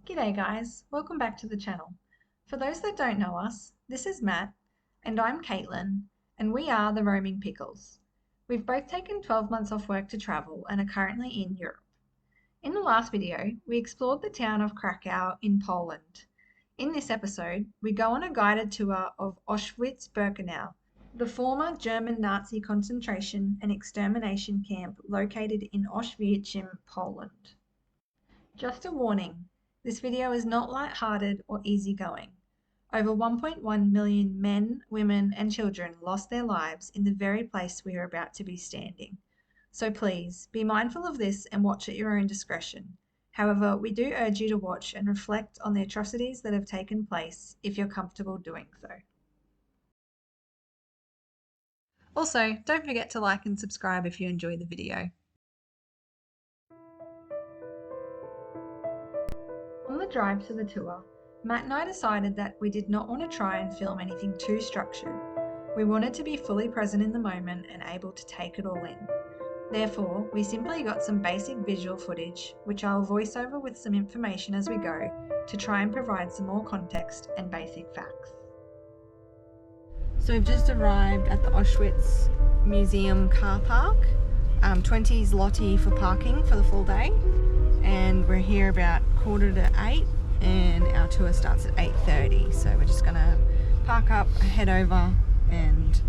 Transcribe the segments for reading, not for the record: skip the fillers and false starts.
G'day guys, welcome back to the channel. For those that don't know us, this is Matt, and I'm Caitlin, and we are the Roaming Pickles. We've both taken 12 months off work to travel and are currently in Europe. In the last video, we explored the town of Krakow in Poland. In this episode, we go on a guided tour of Auschwitz-Birkenau, the former German Nazi concentration and extermination camp located in Auschwitz, Poland. Just a warning, this video is not light-hearted or easygoing. Over 1.1 million men, women and children lost their lives in the very place we are about to be standing. So please, be mindful of this and watch at your own discretion. However, we do urge you to watch and reflect on the atrocities that have taken place if you're comfortable doing so. Also, don't forget to like and subscribe if you enjoy the video. On the drive to the tour, Matt and I decided that we did not want to try and film anything too structured. We wanted to be fully present in the moment and able to take it all in. Therefore, we simply got some basic visual footage, which I'll voice over with some information as we go to try and provide some more context and basic facts. So we've just arrived at the Auschwitz Museum car park. 20 zloty for parking for the full day. And we're here about 7:45 and our tour starts at 8:30, so we're just gonna park up, head over and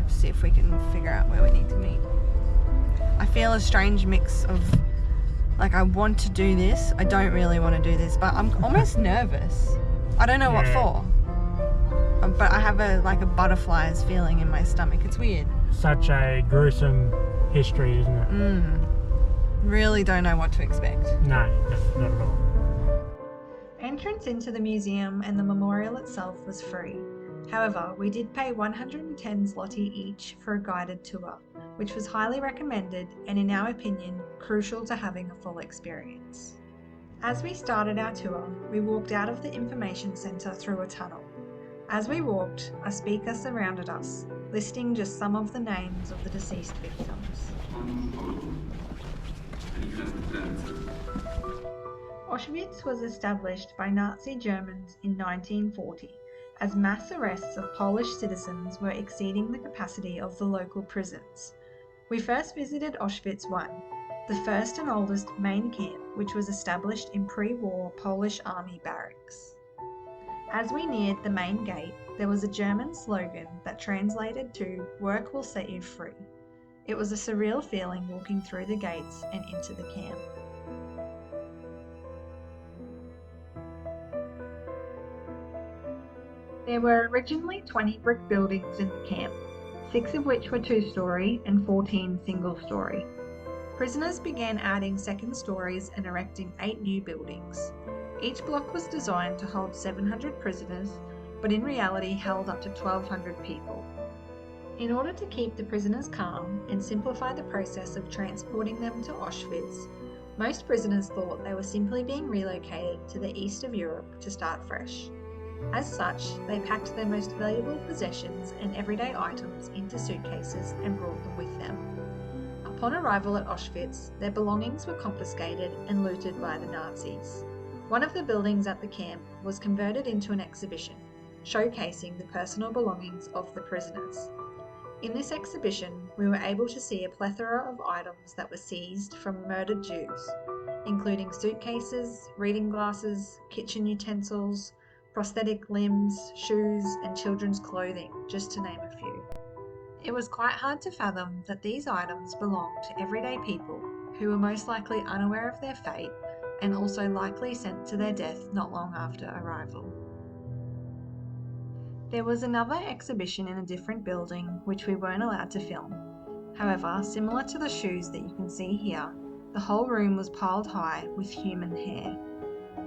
see if we can figure out where we need to meet. I feel a strange mix of I want to do this, I don't really want to do this, but I'm almost nervous. I don't know what for, but I have a butterflies feeling in my stomach. It's weird. Such a gruesome history, isn't it? Really don't know what to expect. No, not at all. Entrance into the museum and the memorial itself was free. However, we did pay 110 zloty each for a guided tour, which was highly recommended and, in our opinion, crucial to having a full experience. As we started our tour, we walked out of the information centre through a tunnel. As we walked, a speaker surrounded us, listing just some of the names of the deceased victims. Auschwitz was established by Nazi Germans in 1940, as mass arrests of Polish citizens were exceeding the capacity of the local prisons. We first visited Auschwitz I, the first and oldest main camp, which was established in pre-war Polish army barracks. As we neared the main gate, there was a German slogan that translated to "Work will set you free." It was a surreal feeling walking through the gates and into the camp. There were originally 20 brick buildings in the camp, 6 of which were 2-storey and 14 single-storey. Prisoners began adding second stories and erecting 8 new buildings. Each block was designed to hold 700 prisoners, but in reality held up to 1,200 people. In order to keep the prisoners calm and simplify the process of transporting them to Auschwitz, most prisoners thought they were simply being relocated to the east of Europe to start fresh. As such, they packed their most valuable possessions and everyday items into suitcases and brought them with them. Upon arrival at Auschwitz, their belongings were confiscated and looted by the Nazis. One of the buildings at the camp was converted into an exhibition, showcasing the personal belongings of the prisoners. In this exhibition, we were able to see a plethora of items that were seized from murdered Jews, including suitcases, reading glasses, kitchen utensils, prosthetic limbs, shoes, and children's clothing, just to name a few. It was quite hard to fathom that these items belonged to everyday people who were most likely unaware of their fate and also likely sent to their death not long after arrival. There was another exhibition in a different building which we weren't allowed to film. However, similar to the shoes that you can see here, the whole room was piled high with human hair.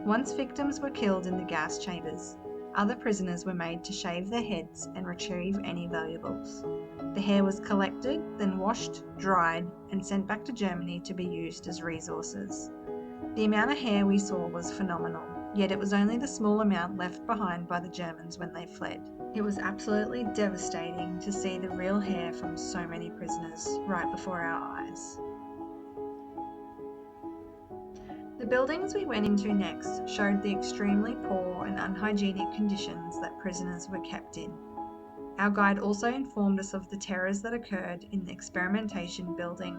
Once victims were killed in the gas chambers, other prisoners were made to shave their heads and retrieve any valuables. The hair was collected, then washed, dried, and sent back to Germany to be used as resources. The amount of hair we saw was phenomenal, yet it was only the small amount left behind by the Germans when they fled. It was absolutely devastating to see the real hair from so many prisoners right before our eyes. The buildings we went into next showed the extremely poor and unhygienic conditions that prisoners were kept in. Our guide also informed us of the terrors that occurred in the Experimentation building,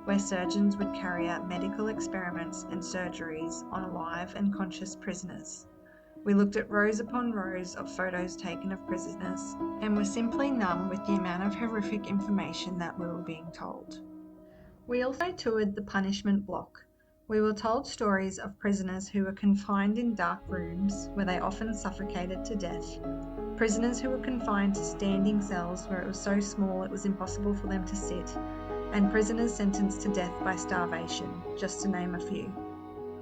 where surgeons would carry out medical experiments and surgeries on alive and conscious prisoners. We looked at rows upon rows of photos taken of prisoners and were simply numb with the amount of horrific information that we were being told. We also toured the punishment block. We were told stories of prisoners who were confined in dark rooms where they often suffocated to death, prisoners who were confined to standing cells where it was so small it was impossible for them to sit, and prisoners sentenced to death by starvation, just to name a few.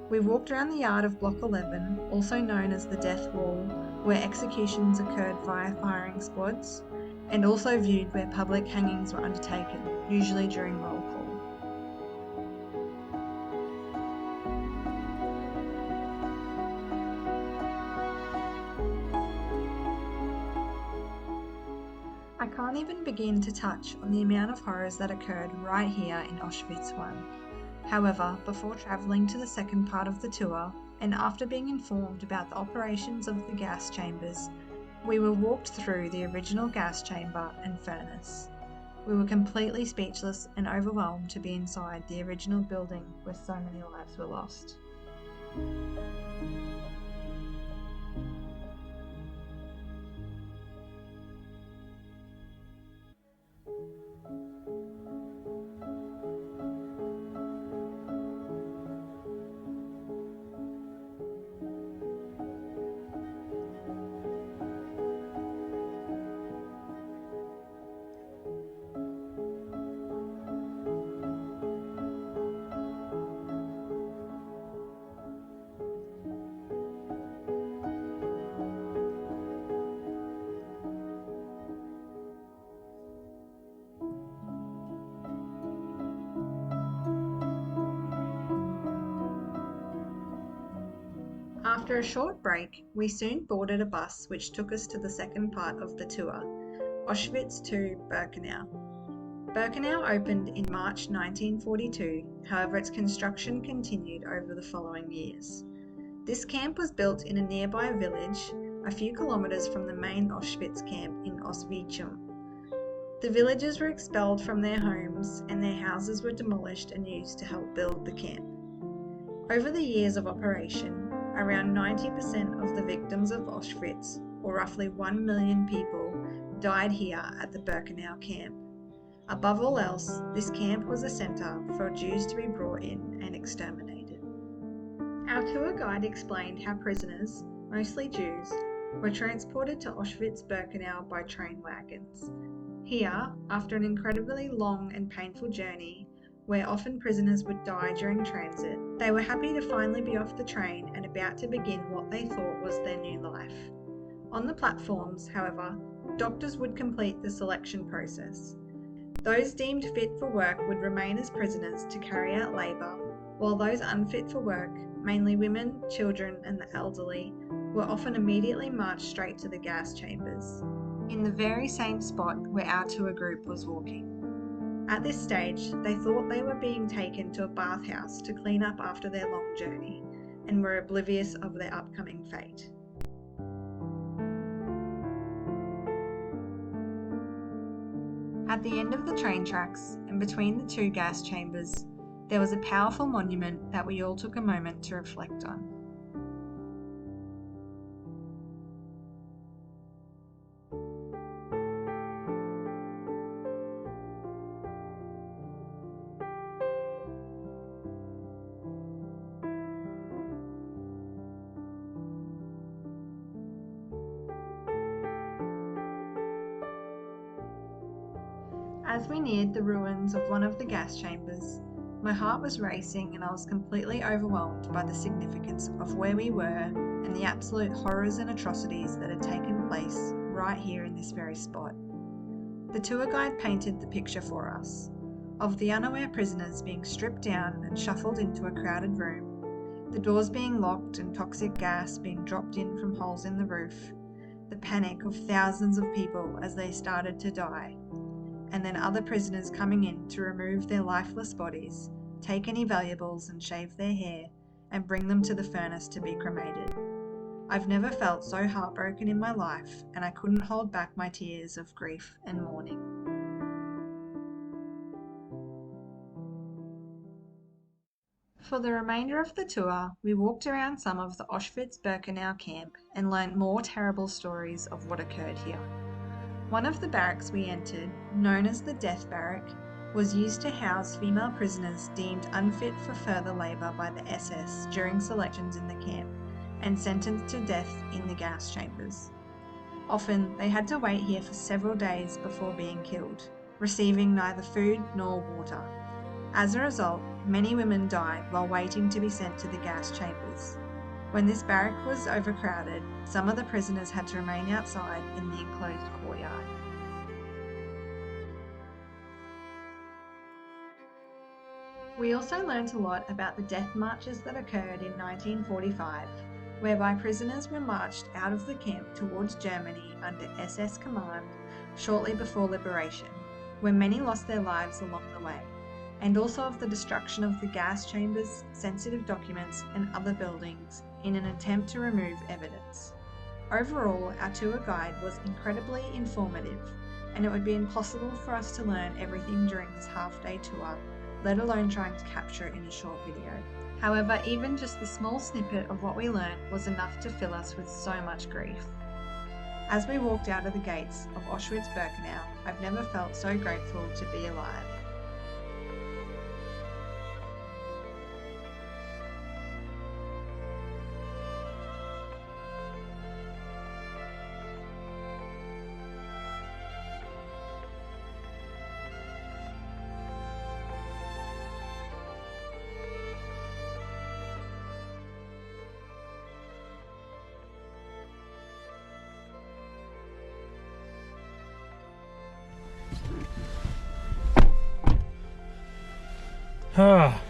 We walked around the yard of Block 11, also known as the Death Wall, where executions occurred via firing squads, and also viewed where public hangings were undertaken, usually during roll call. I can't even begin to touch on the amount of horrors that occurred right here in Auschwitz I. However, before travelling to the second part of the tour, and after being informed about the operations of the gas chambers, we were walked through the original gas chamber and furnace. We were completely speechless and overwhelmed to be inside the original building where so many lives were lost. After a short break, we soon boarded a bus which took us to the second part of the tour, Auschwitz II-Birkenau. Birkenau opened in March 1942, however its construction continued over the following years. This camp was built in a nearby village, a few kilometres from the main Auschwitz camp in Auschwitz. The villagers were expelled from their homes and their houses were demolished and used to help build the camp. Over the years of operation, around 90% of the victims of Auschwitz, or roughly 1 million people, died here at the Birkenau camp. Above all else, this camp was a centre for Jews to be brought in and exterminated. Our tour guide explained how prisoners, mostly Jews, were transported to Auschwitz-Birkenau by train wagons. Here, after an incredibly long and painful journey, where often prisoners would die during transit, they were happy to finally be off the train and about to begin what they thought was their new life. On the platforms, however, doctors would complete the selection process. Those deemed fit for work would remain as prisoners to carry out labour, while those unfit for work, mainly women, children and the elderly, were often immediately marched straight to the gas chambers, in the very same spot where our tour group was walking. At this stage, they thought they were being taken to a bathhouse to clean up after their long journey, and were oblivious of their upcoming fate. At the end of the train tracks, and between the two gas chambers, there was a powerful monument that we all took a moment to reflect on. As we neared the ruins of one of the gas chambers, my heart was racing and I was completely overwhelmed by the significance of where we were and the absolute horrors and atrocities that had taken place right here in this very spot. The tour guide painted the picture for us, of the unaware prisoners being stripped down and shuffled into a crowded room, the doors being locked and toxic gas being dropped in from holes in the roof, the panic of thousands of people as they started to die, and then other prisoners coming in to remove their lifeless bodies, take any valuables and shave their hair, and bring them to the furnace to be cremated. I've never felt so heartbroken in my life, and I couldn't hold back my tears of grief and mourning. For the remainder of the tour, we walked around some of the Auschwitz-Birkenau camp and learnt more terrible stories of what occurred here. One of the barracks we entered, known as the Death Barrack, was used to house female prisoners deemed unfit for further labour by the SS during selections in the camp and sentenced to death in the gas chambers. Often, they had to wait here for several days before being killed, receiving neither food nor water. As a result, many women died while waiting to be sent to the gas chambers. When this barrack was overcrowded, some of the prisoners had to remain outside in the enclosed courtyard. We also learnt a lot about the death marches that occurred in 1945, whereby prisoners were marched out of the camp towards Germany under SS command shortly before liberation, where many lost their lives along the way, and also of the destruction of the gas chambers, sensitive documents, and other buildings in an attempt to remove evidence. Overall, our tour guide was incredibly informative, and it would be impossible for us to learn everything during this half-day tour, let alone trying to capture it in a short video. However, even just the small snippet of what we learned was enough to fill us with so much grief. As we walked out of the gates of Auschwitz-Birkenau, I've never felt so grateful to be alive.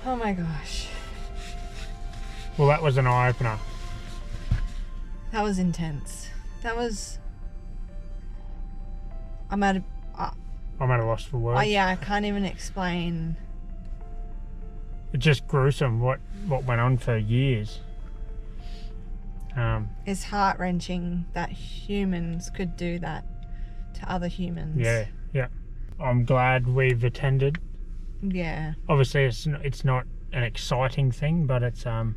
Oh my gosh. Well, that was an eye-opener. That was intense. That was... I'm at a loss for words. Oh yeah, I can't even explain. It's just gruesome what went on for years. It's heart-wrenching that humans could do that to other humans. Yeah. I'm glad we've attended. Yeah. Obviously, it's not an exciting thing, but it's I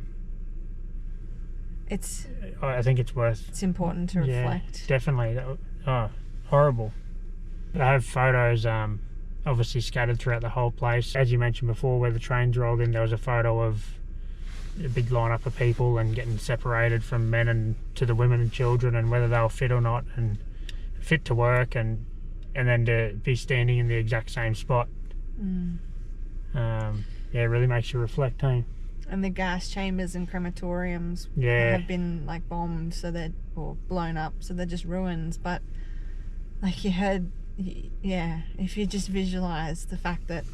think it's worth. It's important to reflect. Yeah, definitely. Horrible. I have photos obviously scattered throughout the whole place. As you mentioned before, where the trains rolled in, there was a photo of a big lineup of people and getting separated from men and to the women and children, and whether they were fit or not, and fit to work, and then to be standing in the exact same spot. It really makes you reflect, hey? And the gas chambers and crematoriums have been like bombed, or blown up, so they're just ruins. But like you heard, if you just visualize the fact that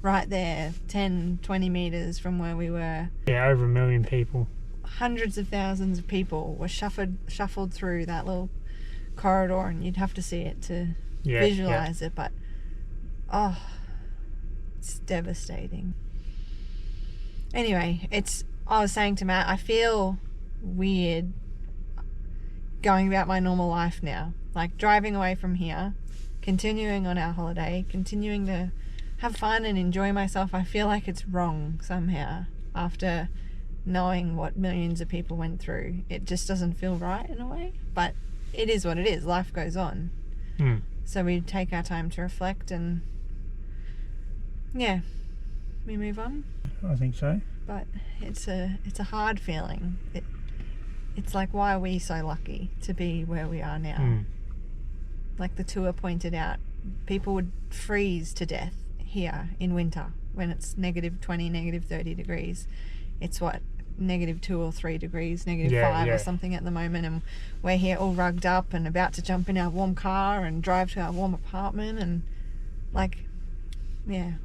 right there, 10, 20 meters from where we were, over 1 million people, hundreds of thousands of people were shuffled through that little corridor, and you'd have to see it to visualize it. But it's devastating. Anyway, I was saying to Matt, I feel weird going about my normal life now. Like driving away from here, continuing on our holiday, continuing to have fun and enjoy myself. I feel like it's wrong somehow after knowing what millions of people went through. It just doesn't feel right in a way, but it is what it is. Life goes on. So we take our time to reflect and we move on. I think so. But it's a hard feeling. It's like, why are we so lucky to be where we are now? Like the tour pointed out, people would freeze to death here in winter when it's -20, -30 degrees. It's what, -2 or 3 degrees, -5 or something at the moment, and we're here all rugged up and about to jump in our warm car and drive to our warm apartment, and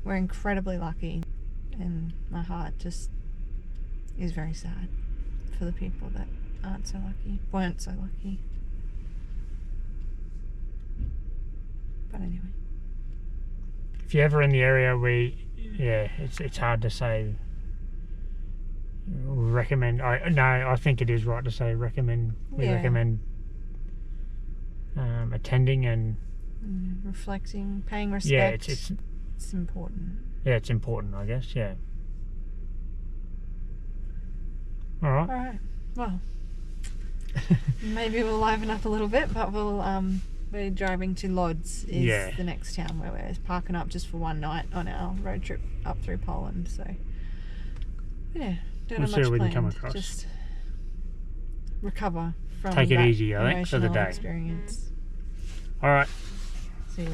we're incredibly lucky, and my heart just is very sad for the people that weren't so lucky. But anyway, if you're ever in the area, it's hard to say recommend. I think it is right to say recommend. We recommend attending and reflecting, paying respect. Yeah, it's important. Yeah, it's important, I guess. Yeah. All right. Well, maybe we'll liven up a little bit, but we're driving to Lodz is the next town where we're parking up just for one night on our road trip up through Poland. So yeah, don't have much planned. Come across. Just recover from Take it easy, I think, for the day. Experience. All right. See you.